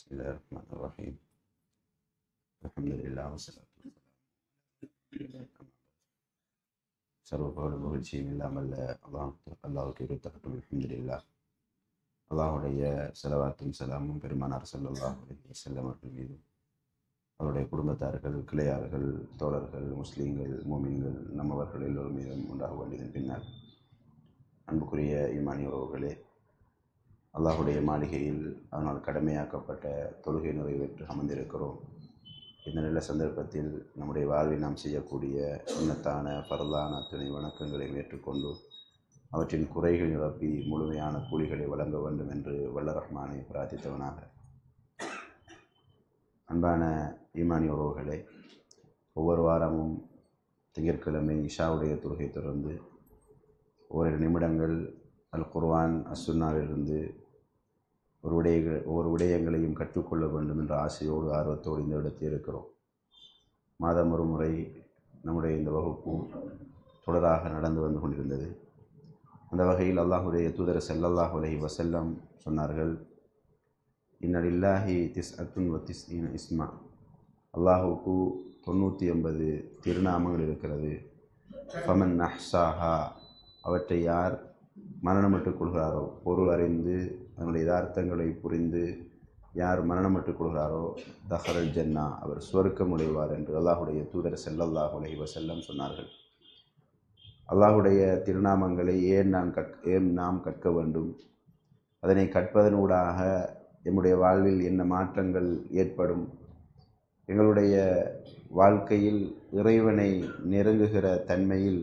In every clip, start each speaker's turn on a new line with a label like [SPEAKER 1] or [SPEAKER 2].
[SPEAKER 1] بسم الله الرحمن الرحيم الحمد لله والصلاة சர்வபோல மகிழ்ச்சியும் இல்லாமல் அல்லாஹுக்கு இருத்தக்கட்டும். அல்ஹம்துலில்லாஹ். அல்லாஹுடைய ஸலவாத்தும் சலாமும் பெருமானார் ஸல்லல்லாஹு அலைஹி வஸல்லம் அவர்கள் மீதும் அவருடைய குடும்பத்தார்கள், கிளையார்கள், தோழர்கள், முஸ்லீம்கள், மோமின்கள், நம்மவர்கள் எல்லோரும் மீதும் உண்டாக வேண்டியதன் பின்னால், அன்புக்குரிய ஈமானிய உறவுகளே, அல்லாஹுடைய மாளிகையில் அதனால் கடமையாக்கப்பட்ட தொழுகை நிறைவேற்று அமர்ந்திருக்கிறோம். இந்த நல்ல சந்தர்ப்பத்தில் நம்முடைய வாழ்வில் நாம் செய்யக்கூடிய சுன்னத்தான பரலான துணை வணக்கங்களை ஏற்றுக்கொண்டு அவற்றின் குறைகள் நிரப்பி முழுமையான கூலிகளை வழங்க வேண்டும் என்று வல்ல ரஹ்மானை பிரார்த்தித்தவனாக, அன்பான ஈமானிய உறவுகளே, ஒவ்வொரு வாரமும் திங்கட்கிழமை இஷாவுடைய தொழுகை தொடர்ந்து ஓரிரு நிமிடங்கள் அல் குர்ஆன் அஸ்ஸுன்னாவிலிருந்து ஒவ்வொரு விடயங்களையும் கற்றுக்கொள்ள வேண்டும் என்ற ஆசையோடு ஆர்வத்தோடு இந்த இடத்தில் இருக்கிறோம். மாதம் ஒரு முறை நம்முடைய இந்த வகுப்பும் தொடராக நடந்து வந்து கொண்டிருந்தது. அந்த வகையில் அல்லாஹுடைய தூதர் ஸல்லல்லாஹு அலைஹி வஸல்லம் சொன்னார்கள், இன்ன லில்லாஹி திஸ்அத்துன் வ திஸ்ஈன இஸ்மா, அல்லாஹுக்கு 980 திருநாமங்கள் இருக்கிறது. ஃபமன் அஹ்ஸாஹா, அவற்றை யார் மரணமிட்டுக் கொள்கிறாரோ, பொருள் அறிந்து அதனுடைய யதார்த்தங்களை புரிந்து யார் மரணமிட்டுக் கொள்கிறாரோ, தஹரல் ஜன்னா, அவர் சுவர்க்கம் நுழைவார் என்று அல்லாஹுடைய தூதர் ஸல்லல்லாஹு அலைஹி வஸல்லம் சொன்னார்கள். அல்லாஹுடைய திருநாமங்களை ஏன் நாம் கற்க வேண்டும், அதனை கற்பதனூடாக எம்முடைய வாழ்வில் என்ன மாற்றங்கள் ஏற்படும், எங்களுடைய வாழ்க்கையில் இறைவனை நெருங்குகிற தன்மையில்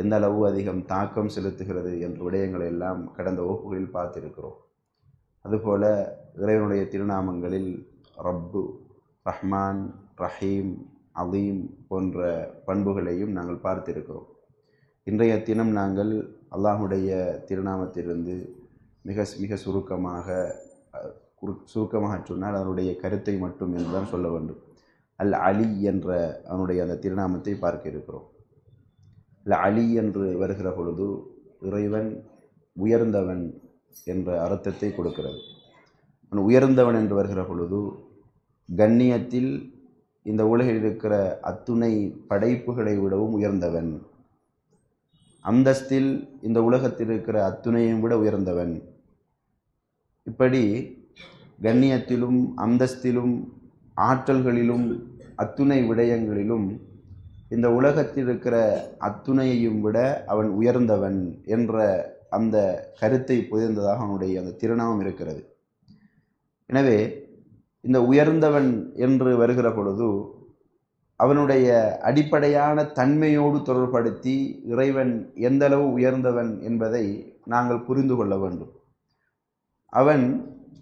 [SPEAKER 1] எந்த அளவு அதிகம் தாக்கம் செலுத்துகிறது என்ற விடயங்களை எல்லாம் கடந்த வகுப்புகளில் பார்த்திருக்கிறோம். அதுபோல இறைவனுடைய திருநாமங்களில் ரப்பு, ரஹ்மான், ரஹீம், அலீம் போன்ற பண்புகளையும் நாங்கள் பார்த்திருக்கிறோம். இன்றைய தினம் நாங்கள் அல்லாஹுடைய திருநாமத்திலிருந்து மிக சுருக்கமாக சொன்னால் அதனுடைய கருத்தை மட்டும் என்றுதான் சொல்ல வேண்டும். அல் அலி என்ற அவனுடைய அந்த திருநாமத்தை பார்க்க இருக்கிறோம். அல் அலி என்று வருகிற பொழுது இறைவன் உயர்ந்தவன் என்ற அர்த்தத்தை கொடுக்கிறது. உயர்ந்தவன் என்று வருகிற பொழுது கண்ணியத்தில் இந்த உலகில் இருக்கிற அத்துணை படைப்புகளை விடவும் உயர்ந்தவன், அந்தஸ்தில் இந்த உலகத்தில் இருக்கிற அத்துணையும் விட உயர்ந்தவன். இப்படி கண்ணியத்திலும் அந்தஸ்திலும் ஆற்றல்களிலும் அத்துணை விடயங்களிலும் இந்த உலகத்தில் இருக்கிற அத்துணையையும் விட அவன் உயர்ந்தவன் என்ற அந்த கருத்தை புரிந்ததாக அவனுடைய அந்த திருநாமம் இருக்கிறது. எனவே இந்த உயர்ந்தவன் என்று வருகிற பொழுது அவனுடைய அடிப்படையான தன்மையோடு தொடர்படுத்தி இறைவன் எந்தளவு உயர்ந்தவன் என்பதை நாங்கள் புரிந்து கொள்ள வேண்டும்.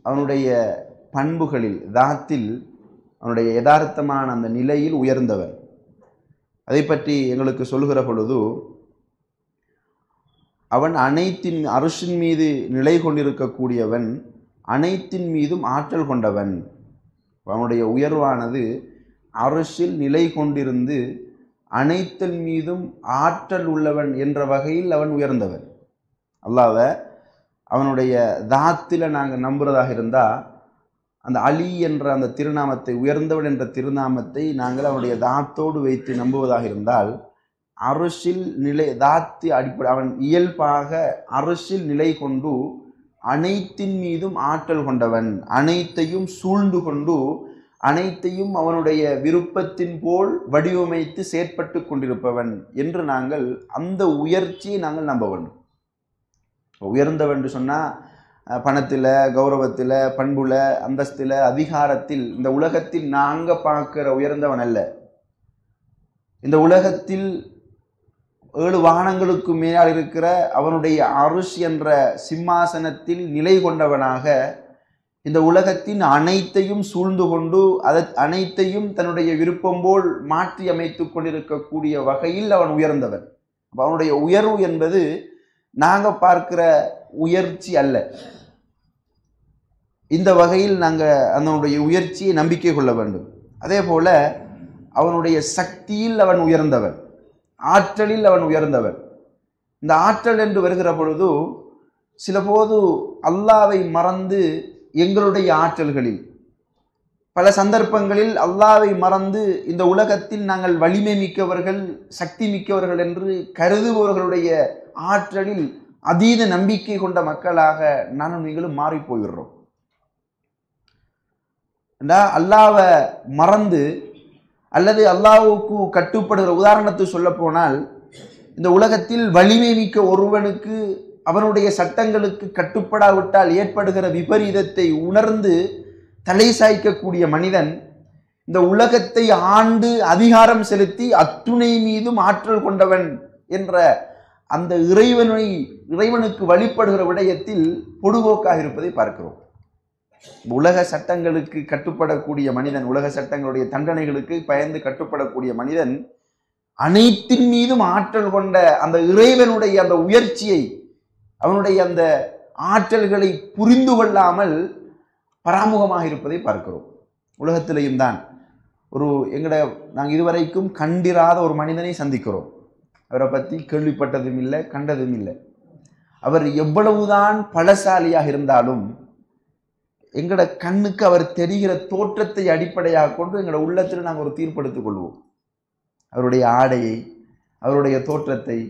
[SPEAKER 1] அவனுடைய பண்புகளில், தாத்தில், அவனுடைய யதார்த்தமான அந்த நிலையில் உயர்ந்தவன். அதை பற்றி எங்களுக்கு சொல்கிற பொழுது அவன் அனைத்தின் அர்ஷின் மீது நிலை கொண்டிருக்கக்கூடியவன், அனைத்தின் மீதும் ஆற்றல் கொண்டவன். அவனுடைய உயர்வானது அர்ஷில் நிலை கொண்டிருந்து அனைத்தின் மீதும் ஆற்றல் உள்ளவன் என்ற வகையில் அவன் உயர்ந்தவன். அல்லாஹ்வை அவனுடைய தாத்தில் நாங்கள் நம்புறதாக இருந்தால் அந்த அலி என்ற அந்த திருநாமத்தை, உயர்ந்தவன் என்ற திருநாமத்தை நாங்கள் அவனுடைய தாத்தோடு வைத்து நம்புவதாக இருந்தால், அர்ஷில் நிலை, தாத்தி அடிப்படை, அவன் இயல்பாக அர்ஷில் நிலை கொண்டு அனைத்தின் மீதும் ஆற்றல் கொண்டவன், அனைத்தையும் சூழ்ந்து கொண்டு அனைத்தையும் அவனுடைய விருப்பத்தின் போல் வடிவமைத்து செயற்பட்டு கொண்டிருப்பவன் என்று நாங்கள் அந்த உயர்ச்சியை நாங்கள் நம்ப வேண்டும். உயர்ந்தவன் என்று சொன்னால் பணத்தில், கௌரவத்தில், பண்புல, அந்தஸ்தில், அதிகாரத்தில் இந்த உலகத்தில் நாங்கள் பார்க்குற உயர்ந்தவன் அல்ல. இந்த உலகத்தில் 7 வானங்களுக்கு மேல் இருக்கிற அவனுடைய அருஷ் என்ற சிம்மாசனத்தில் நிலை கொண்டவனாக இந்த உலகத்தின் அனைத்தையும் சூழ்ந்து கொண்டு அனைத்தையும் தன்னுடைய விருப்பம் போல் மாற்றி அமைத்து கொண்டிருக்கக்கூடிய வகையில் அவன் உயர்ந்தவன். அவனுடைய உயர்வு என்பது நாங்கள் பார்க்கிற உயர்ச்சி அல்ல. இந்த வகையில் நாங்கள் அதனுடைய உயர்ச்சியை நம்பிக்கை கொள்ள வேண்டும். அதே போல அவனுடைய சக்தியில் அவன் உயர்ந்தவன், ஆற்றலில் அவன் உயர்ந்தவன். இந்த ஆற்றல் என்று வருகிற பொழுது சில போது அல்லாவை மறந்து எங்களுடைய ஆற்றல்களில், பல சந்தர்ப்பங்களில் அல்லாஹ்வை மறந்து இந்த உலகத்தில் நாங்கள் வலிமை மிக்கவர்கள், சக்தி மிக்கவர்கள் என்று கருதுபவர்களுடைய ஆற்றலில் அதீத நம்பிக்கை கொண்ட மக்களாக நானும் நீங்களும் மாறி போயிடுறோம். அல்லாஹ்வை மறந்து அல்லது அல்லாஹ்வுக்கு கட்டுப்படுகிற உதாரணத்தை சொல்ல போனால், இந்த உலகத்தில் வலிமை மிக்க ஒருவனுக்கு அவனுடைய சட்டங்களுக்கு கட்டுப்படாவிட்டால் ஏற்படுகிற விபரீதத்தை உணர்ந்து தலை சாய்க்கக்கூடிய மனிதன் இந்த உலகத்தை ஆண்டு அதிகாரம் செலுத்தி அத்துணை மீதும் ஆற்றல் கொண்டவன் என்ற அந்த இறைவனுக்கு வழிபடுகிற விடயத்தில் பொடுபோக்காக இருப்பதை பார்க்கிறோம். உலக சட்டங்களுக்கு கட்டுப்படக்கூடிய மனிதன், உலக சட்டங்களுடைய தண்டனைகளுக்கு பயந்து கட்டுப்படக்கூடிய மனிதன் அனைத்தின் மீதும் ஆற்றல் கொண்ட அந்த இறைவனுடைய அந்த உயர்ச்சியை, அவனுடைய அந்த ஆற்றல்களை புரிந்து கொள்ளாமல் பராமுகமாக இருப்பதை பார்க்கிறோம். உலகத்திலேயும் தான் நாங்கள் இதுவரைக்கும் கண்டிராத ஒரு மனிதனை சந்திக்கிறோம். அவரை பற்றி கேள்விப்பட்டதும் இல்லை, கண்டதும் இல்லை. அவர் எவ்வளவுதான் பலசாலியாக இருந்தாலும் எங்களோட கண்ணுக்கு அவர் தெரிகிற தோற்றத்தை அடிப்படையாக கொண்டு எங்களோட உள்ளத்தில் நாங்கள் ஒரு தீர்ப்பெடுத்துக் கொள்வோம். அவருடைய ஆடையை, அவருடைய தோற்றத்தை,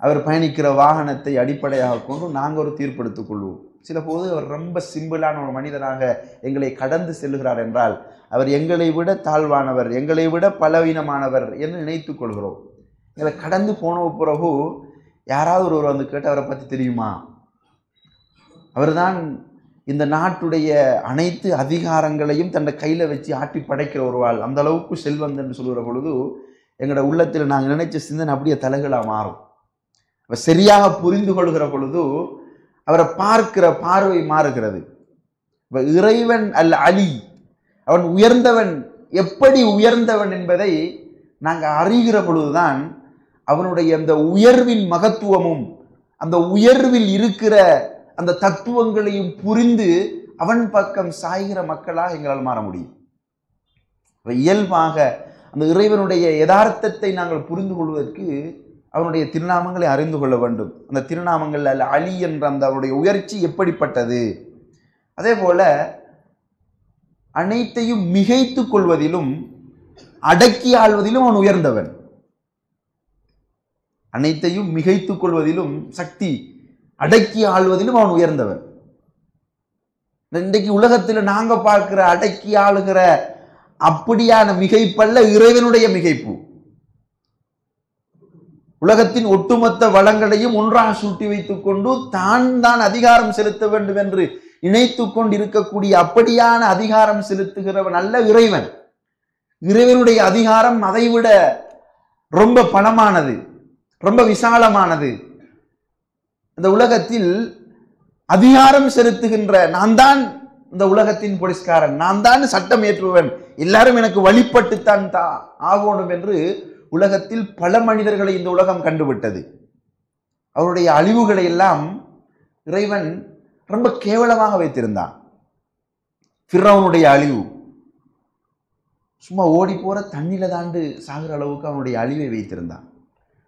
[SPEAKER 1] அவர் பயணிக்கிற வாகனத்தை அடிப்படையாக கொண்டு நாங்கள் ஒரு தீர்ப்பெடுத்துக் கொள்வோம். சில போது அவர் ரொம்ப சிம்பிளான ஒரு மனிதனாக எங்களை கடந்து செல்கிறார் என்றால் அவர் எங்களை விட தாழ்வானவர், எங்களை விட பலவீனமானவர் என்று நினைத்துக் கொள்கிறோம். எங்களை கடந்து போன பிறகு யாராவது ஒருவர் வந்து கேட்டு அவரை பற்றி தெரியுமா, அவர்தான் இந்த நாட்டுடைய அனைத்து அதிகாரங்களையும் தன்னை கையில் வச்சு ஆட்டி படைக்கிற ஒருவாள், அந்த அளவுக்கு செல்வம் என்று சொல்கிற பொழுது எங்களோட உள்ளத்தில் நாங்கள் நினைச்ச சிந்தனை அப்படியே தலைகளாக மாறும். அவர் சரியாக புரிந்து கொள்கிற பொழுது அவரை பார்க்கிற பார்வை மாறுகிறது. இறைவன் அல் அலி, அவன் உயர்ந்தவன், எப்படி உயர்ந்தவன் என்பதை நாங்கள் அறிகிற பொழுதுதான் அவனுடைய அந்த உயர்வின் மகத்துவமும் அந்த உயர்வில் இருக்கிற அந்த தத்துவங்களையும் புரிந்து அவன் பக்கம் சாய்கிற மக்களாக எங்களால் மாற முடியும். இயல்பாக அந்த இறைவனுடைய யதார்த்தத்தை நாங்கள் புரிந்து கொள்வதற்கு அவனுடைய திருநாமங்களை அறிந்து கொள்ள வேண்டும். அந்த திருநாமங்கள் அல்ல அலி என்ற அந்த அவருடைய உயர்ச்சி எப்படிப்பட்டது. அதே போல அனைத்தையும் மிகைத்து கொள்வதிலும் அடக்கி ஆள்வதிலும் அவன் உயர்ந்தவன். அனைத்தையும் மிகைத்துக் கொள்வதிலும் சக்தி, அடக்கி ஆள்வதிலும் அவன் உயர்ந்தவன். இன்றைக்கு உலகத்தில் நாங்க பார்க்கிற அடக்கி ஆளுகிற அப்படியான மிகைப்பல்ல, இறைவனுடைய மிகைப்பு. உலகத்தின் ஒட்டுமொத்த வளங்களையும் ஒன்றாக சூட்டி வைத்துக் கொண்டு தான் அதிகாரம் செலுத்த வேண்டும் என்று நினைத்து கொண்டு இருக்கக்கூடிய அப்படியான அதிகாரம் செலுத்துகிறவன் அல்ல இறைவன். இறைவனுடைய அதிகாரம் அதைவிட ரொம்ப பணமானது, ரொம்ப விசாலமானது. இந்த உலகத்தில் அதிகாரம் செலுத்துகின்ற நான் தான் இந்த உலகத்தின் போலீஸ்காரன், நான் தான் சட்டம் ஏற்றுவன், எல்லாரும் எனக்கு வழிபட்டுத்தான் ஆகணும் என்று உலகத்தில் பல மனிதர்களை இந்த உலகம் கண்டுவிட்டது. அவருடைய அழிவுகளை எல்லாம் இறைவன் ரொம்ப கேவலமாக வைத்திருந்தான். ஃபிரௌனுடைய அழிவு சும்மா ஓடி போற தண்ணில தாண்டு சாகிற அளவுக்கு அவனுடைய அழிவை வைத்திருந்தான்.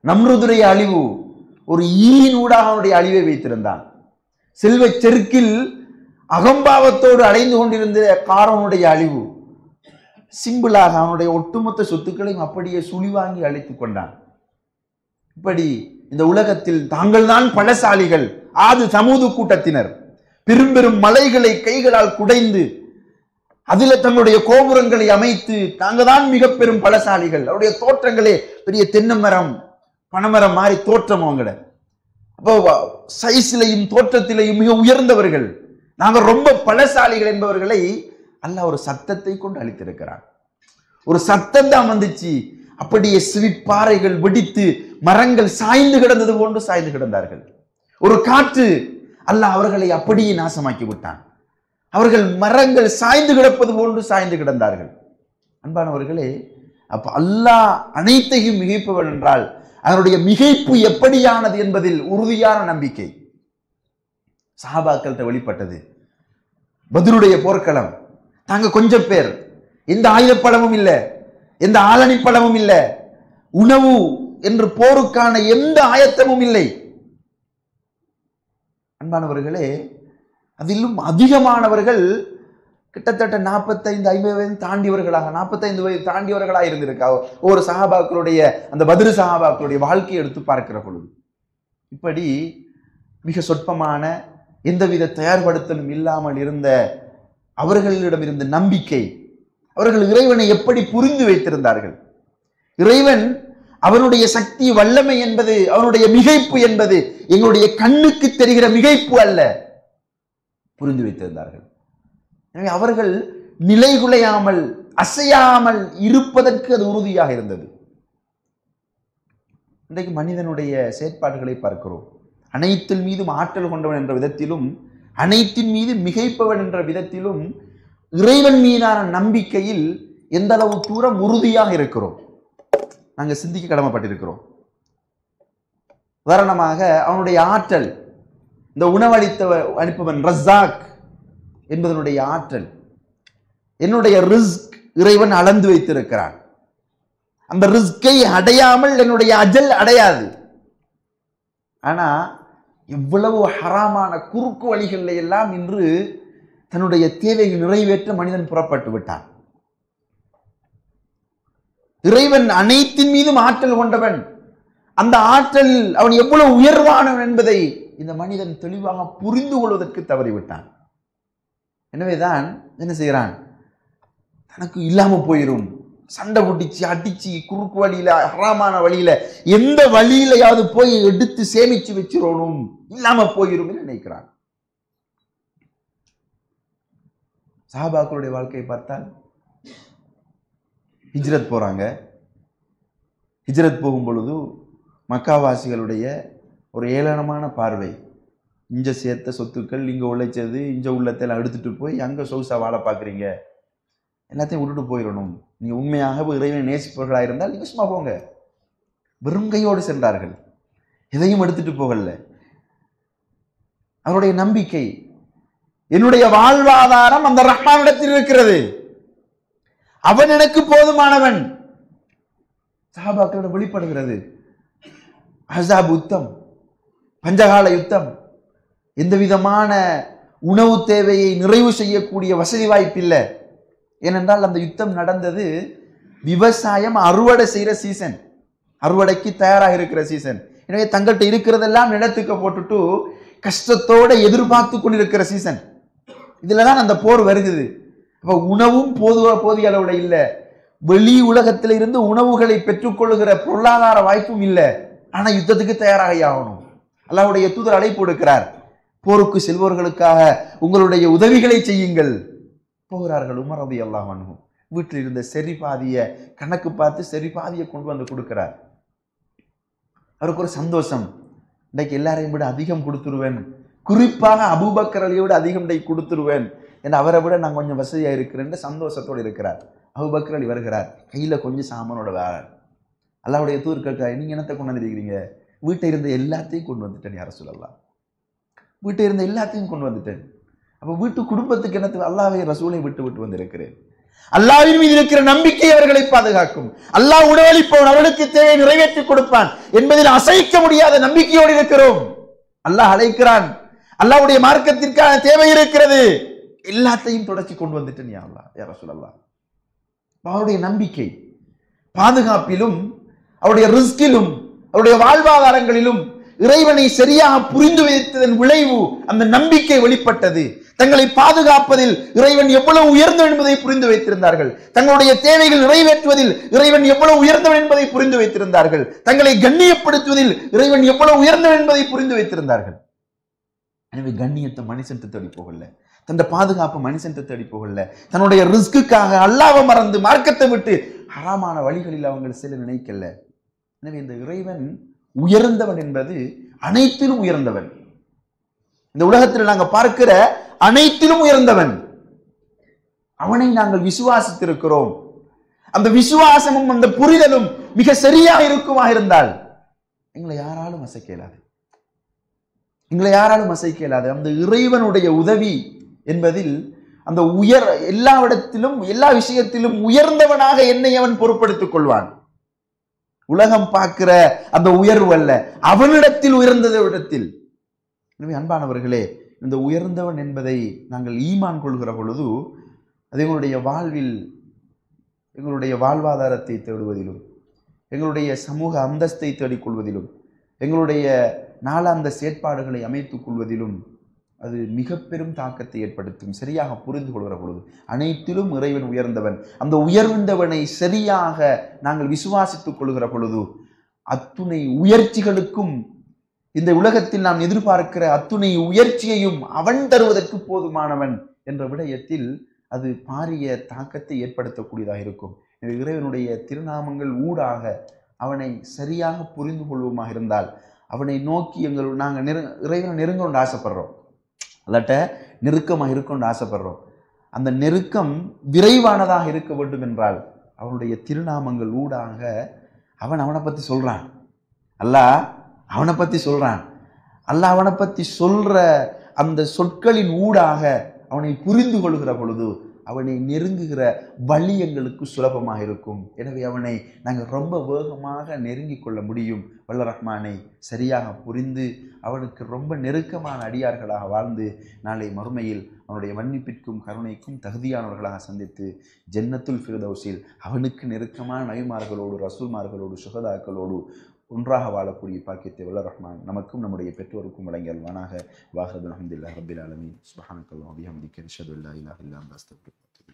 [SPEAKER 1] நம்ருதுடைய அழிவு ஒரு ஈயின் ஊடாக அவனுடைய அழிவை வைத்திருந்தான். செல்வ செருக்கில் அகம்பாவத்தோடு அடைந்து கொண்டிருந்த காரனுடைய அழிவு சிம்பிளாக அவனுடைய ஒட்டுமொத்த சொத்துக்களையும் அப்படியே சுழிவாங்கி அழித்துக் கொண்டான். இப்படி இந்த உலகத்தில் தாங்கள் தான் பலசாலிகள், ஆது சமூது கூட்டத்தினர் பெரும் பெரும் மலைகளை கைகளால் குடைந்து அதில் தங்களுடைய கோபுரங்களை அமைத்து தாங்க தான் மிக பெரும் பலசாலிகள். அவருடைய தோற்றங்களே பெரிய தென்னை மரம், பனைமரம் மாறி தோற்றம் அவங்கட. அப்போ சைஸிலையும் தோற்றத்திலையும் மிக உயர்ந்தவர்கள், நாங்கள் ரொம்ப பலசாலிகள் என்பவர்களை அல்லாஹ் ஒரு சத்தத்தை கொண்டு அளித்திருக்கிறார். ஒரு சத்தம் தான் வந்துச்சு, அப்படியே சிவிப்பாறைகள் வெடித்து மரங்கள் சாய்ந்து கிடந்தது போன்று சாய்ந்து கிடந்தார்கள். ஒரு காற்று அல்லாஹ் அவர்களை அப்படியே நாசமாக்கி விட்டான். அவர்கள் மரங்கள் சாய்ந்து கிடப்பது போன்று சாய்ந்து கிடந்தார்கள். அன்பானவர்களே, அப்ப அல்லாஹ் அனைத்தையும் மிகைப்பவன் என்றால் அவருடைய மிகைப்பு எப்படியானது என்பதில் உறுதியான நம்பிக்கை சஹாபாக்கள்கிட்ட வெளிப்பட்டது. பத்ருடைய போர்க்களம், தாங்க கொஞ்சம் பேர், எந்த ஆயுதப்பழமும் இல்லை, எந்த ஆளணி பழமும் இல்லை, உணவு என்று போருக்கான எந்த ஆயத்தமும் இல்லை. அன்பானவர்களே, அதிலும் அதிகமானவர்கள் கிட்டத்தட்ட 45-50 வயது தாண்டியவர்களாக 45 வயது தாண்டியவர்களாக இருந்திருக்கா ஒரு சஹாபாக்களுடைய அந்த பத்ரு சஹாபாக்களுடைய வாழ்க்கையை எடுத்து பார்க்கிற பொழுது. இப்படி மிக சொற்பமான எந்தவித தயார்படுத்தலும் இல்லாமல் இருந்த அவர்களிடம் இருந்த நம்பிக்கை, அவர்கள் இறைவனை எப்படி புரிந்து வைத்திருந்தார்கள். இறைவன் அவனுடைய சக்தி வல்லமை என்பது, அவனுடைய மிகைப்பு என்பது எங்களுடைய கண்ணுக்கு தெரிகிற மிகைப்பு அல்ல, புரிந்து வைத்திருந்தார்கள். எனவே அவர்கள் நிலைகுலையாமல் அசையாமல் இருப்பதற்கு அது உறுதியாக இருந்தது. இன்றைக்கு மனிதனுடைய செயற்பாடுகளை பார்க்கிறோம். அனைத்தின் மீதும் ஆற்றல் கொண்டவன் என்ற விதத்திலும், அனைத்தின் மீது மிகைப்பவன் என்ற விதத்திலும், இறைவன் மீதான நம்பிக்கையில் எந்த அளவு தூரம் உறுதியாக இருக்கிறோம் நாங்கள் சிந்திக்க கடமைப்பட்டிருக்கிறோம். உதாரணமாக அவனுடைய ஆற்றல், இந்த அளிப்பவன் ரஸாக் என்பதனுடைய ஆற்றல், என்னுடைய ரிஸ்க் இறைவன் அளந்து வைத்திருக்கிறான். அந்த ரிஸ்கை அடையாமல் என்னுடைய அஜல் அடையாது. ஆனா எவ்வளவு ஹராமான குறுக்கு வழிகளில் எல்லாம் இன்று தன்னுடைய தேவையை நிறைவேற்ற மனிதன் புறப்பட்டு விட்டான். இறைவன் அனைத்தின் மீதும் ஆற்றல் கொண்டவன். அந்த ஆற்றலில் அவன் எவ்வளவு உயர்வானவன் என்பதை இந்த மனிதன் தெளிவாக புரிந்து கொள்வதற்கு தவறிவிட்டான். எனவேதான் என்ன செய்கிறான், தனக்கு இல்லாம போயிரும், சண்டை போட்டிச்சு அடிச்சு குறுக்கு வழியில ஹராமான வழியில எந்த வழியிலையாவது போய் எடுத்து சேமிச்சு வச்சிடணும், இல்லாம போயிரும் நினைக்கிறான். சஹாபாக்களுடைய வாழ்க்கையை பார்த்தால் ஹிஜ்ரத் போறாங்க. ஹிஜ்ரத் போகும் பொழுது மக்காவாசிகளுடைய ஒரு ஏளனமான பார்வை, இங்க சேர்த்த சொத்துக்கள், இங்க உழைச்சது, இங்க உள்ளத்தெல்லாம் எடுத்துட்டு போய் அங்க சொகுசா வாழ பாக்குறீங்க, எல்லாத்தையும் விட்டுட்டு போயிடணும், நீங்க உண்மையாக இறைவனை நேசிப்பவர்களாக இருந்தால் நீங்க சும்மா போங்க. வெறும் கையோடு சென்றார்கள், எதையும் எடுத்துட்டு போகல. அவருடைய நம்பிக்கை, என்னுடைய வாழ்வாதாரம் அந்த ரஹ்மானிடத்தில் இருக்கிறது, அவன் எனக்கு போதுமானவன், சஹாபாக்களிடம் வெளிப்படுகிறது. அஹ்ஸாப் யுத்தம், பஞ்சகால யுத்தம், எந்த விதமான உணவு தேவையை நிறைவு செய்யக்கூடிய வசதி வாய்ப்பில்லை. ஏனென்றால் அந்த யுத்தம் நடந்தது விவசாயம் அறுவடை செய்கிற சீசன், அறுவடைக்கு தயாராக இருக்கிற சீசன். எனவே தங்கள்கிட்ட இருக்கிறதெல்லாம் நிலத்துக்கு போட்டுட்டு கஷ்டத்தோட எதிர்பார்த்து கொண்டிருக்கிற சீசன். இதுலதான் அந்த போர் வருகிறது. அப்ப உணவும் போதிய அளவுல இல்லை, வெளி உலகத்தில இருந்து உணவுகளை பெற்றுக்கொள்ளுகிற பொருளாதார வாய்ப்பும் இல்லை. ஆனா யுத்தத்துக்கு தயாராக ஆகணும். அல்லாஹ்வுடைய தூதர் அழைப்பு கொடுக்கிறார், போருக்கு செல்வோர்களுக்காக உங்களுடைய உதவிகளை செய்யுங்கள். போகிறார்கள். உமர் ரலியல்லாஹு அன்ஹு வீட்டில் இருந்த சரி பாதிய கணக்கு பார்த்து சரி பாதியை கொண்டு வந்து கொடுக்கிறார். அவருக்கு ஒரு சந்தோஷம், இன்றைக்கு எல்லாரையும் விட அதிகம் கொடுத்துருவேன், குறிப்பாக அபூபக்கர் அலியை விட அதிகம் கொடுத்துருவேன் என்று அவரை விட நான் கொஞ்சம் வசதியா இருக்கிறேன் சந்தோஷத்தோடு இருக்கிறார். அபூபக்கர் அலி வருகிறார், கையில கொஞ்சம் சாமானோட வேறார். அல்லாஹ்வுடைய தூதர் கேட்கிறார், நீங்க என்னத்தை கொண்டு வந்துருக்கிறீங்க? வீட்டை இருந்த எல்லாத்தையும் கொண்டு வந்துட்டேன் யார சொல்லலாம், வீட்டை இருந்த எல்லாத்தையும் கொண்டு வந்துட்டேன். அப்ப வீட்டு குடும்பத்துக்கு என்னத்து, அல்லாஹ்வை ரசூலை விட்டு வந்திருக்கிறேன். அல்லாஹ்வின் மீது இருக்கிற நம்பிக்கை அவர்களை பாதுகாக்கும். அல்லாஹ் உணவளிப்பவன், அவர்களுக்கு தேவை நிறைவேற்றி கொடுப்பான் என்பதில் அசைக்க முடியாத நம்பிக்கையோடு இருக்கிறோம். அல்லாஹ் அழைக்கிறான், அல்லாஹ்வுடைய மார்க்கத்திற்கான தேவை இருக்கிறது, எல்லாத்தையும் தொடர்ச்சி கொண்டு வந்துட்டேன் யா அல்லாஹ் யா ரசூலல்லாஹ். அவருடைய நம்பிக்கை பாதுகாப்பிலும், அவருடைய ரிஸ்கிலும், அவருடைய வாழ்வாதாரங்களிலும் இறைவனை சரியாக புரிந்து வைத்ததன் விளைவு அந்த நம்பிக்கை வெளிப்பட்டது. தங்களை பாதுகாப்பதில் இறைவன் எவ்வளவு உயர்ந்தவன் என்பதை புரிந்து வைத்திருந்தார்கள். தங்களுடைய தேவைகள் நிறைவேற்றுவதில் இறைவன் எவ்வளவு உயர்ந்தவன் என்பதை புரிந்து வைத்திருந்தார்கள். தங்களை கண்ணியப்படுத்துவதில் இறைவன் எவ்வளவு உயர்ந்தவன் என்பதை புரிந்து வைத்திருந்தார்கள். எனவே கண்ணியத்தை மனுஷன் தேடி போகல, தன் பாதுகாப்பு மனுஷன் தேடி போகல, தன்னுடைய ரிஸ்க்குக்காக அல்லாஹ்வை மறந்து மார்க்கத்தை விட்டு ஹராமான வழிகளில் அவங்க செல்ல நினைக்கல. எனவே இந்த இறைவன் உயர்ந்தவன் என்பது அனைத்திலும் உயர்ந்தவன், இந்த உலகத்தில் நாங்கள் பார்க்கிற அனைத்திலும் உயர்ந்தவன், அவனை நாங்கள் விசுவாசித்திருக்கிறோம். அந்த விசுவாசமும் அந்த புரிதலும் மிக சரியாக இருக்குமா இருந்தால் எங்களை யாராலும் அசைக்க இயலாது, எங்களை யாராலும் அசைக்க இயலாது. அந்த இறைவனுடைய உதவி என்பதில் அந்த எல்லா இடத்திலும் எல்லா விஷயத்திலும் உயர்ந்தவனாக என்னை அவன் பொறுப்படுத்திக் கொள்வான். உலகம் பார்க்கிற அந்த உயர்வு அல்ல, அவனிடத்தில் உயர்ந்தத இடத்தில். எனவே அன்பானவர்களே, இந்த உயர்ந்தவன் என்பதை நாங்கள் ஈமான் கொள்கிற பொழுது அது எங்களுடைய வாழ்வில் எங்களுடைய வாழ்வாதாரத்தை தேடுவதிலும், எங்களுடைய சமூக அந்தஸ்தை தேடிக்கொள்வதிலும், எங்களுடைய நாளாந்த செயற்பாடுகளை அமைத்துக் கொள்வதிலும் அது மிக பெரும் தாக்கத்தை ஏற்படுத்தும். சரியாக புரிந்து கொள்கிற பொழுது அனைத்திலும் இறைவன் உயர்ந்தவன். அந்த உயர்ந்தவனை சரியாக நாங்கள் விசுவாசித்துக் கொள்கிற பொழுது அத்துணை உயர்ச்சிகளுக்கும், இந்த உலகத்தில் நாம் எதிர்பார்க்கிற அத்துணை உயர்ச்சியையும் அவன் தருவதற்கு போதுமானவன் என்ற விடயத்தில் அது பாரிய தாக்கத்தை ஏற்படுத்தக்கூடியதாக இருக்கும். இறைவனுடைய திருநாமங்கள் ஊடாக அவனை சரியாக புரிந்து கொள்வோமாக இருந்தால், அவனை நோக்கி நாங்கள் இறைவனை நெருங்கணும்னு ஆசைப்படுறோம், அல்லாட்ட நெருக்கமாக இருக்கணும்னு ஆசைப்படுறோம். அந்த நெருக்கம் விரைவானதாக இருக்க வேண்டும் என்றால் அவனுடைய திருநாமங்கள் ஊடாக அவனை பற்றி சொல்றான். அல்லாஹ் அவனை பற்றி சொல்றான். அல்லாஹ் அவனை பற்றி சொல்ற அந்த சொற்களின் ஊடாக அவனை புரிந்து கொள்கிற பொழுது அவனை நெருங்குகிற வழி எங்களுக்கு சுலபமாக இருக்கும். எனவே அவனை நாங்கள் ரொம்ப வேகமாக நெருங்கி கொள்ள முடியும். வல்ல ரஹ்மானை சரியாக புரிந்து அவனுக்கு ரொம்ப நெருக்கமான அடியார்களாக வாழ்ந்து நாளை மறுமையில் அவனுடைய மன்னிப்பிற்கும் கருணைக்கும் தகுதியானவர்களாக சந்தித்து ஜன்னத்துல் ஃபிர்தௌஸில் அவனுக்கு நெருக்கமான நபிமார்களோடு, ரசூல்மார்களோடு, சுஹதாக்களோடு ஒன்றாக வாழக்கூடிய பாக்கியத்தை வல்ல ரஹ்மான் நமக்கும் நம்முடைய பெற்றோருக்கும் வழங்கி அல்வானாக. வாஹிரு அல்ஹம்துலில்லாஹி ரப்பில் ஆலமீன். சுப்ஹானக்கல்லாஹு வ பிஹம்திக அஷ்ஹது அல்லா இலாஹா இல்லா அன்த அஸ்தக்ஃபிருக்க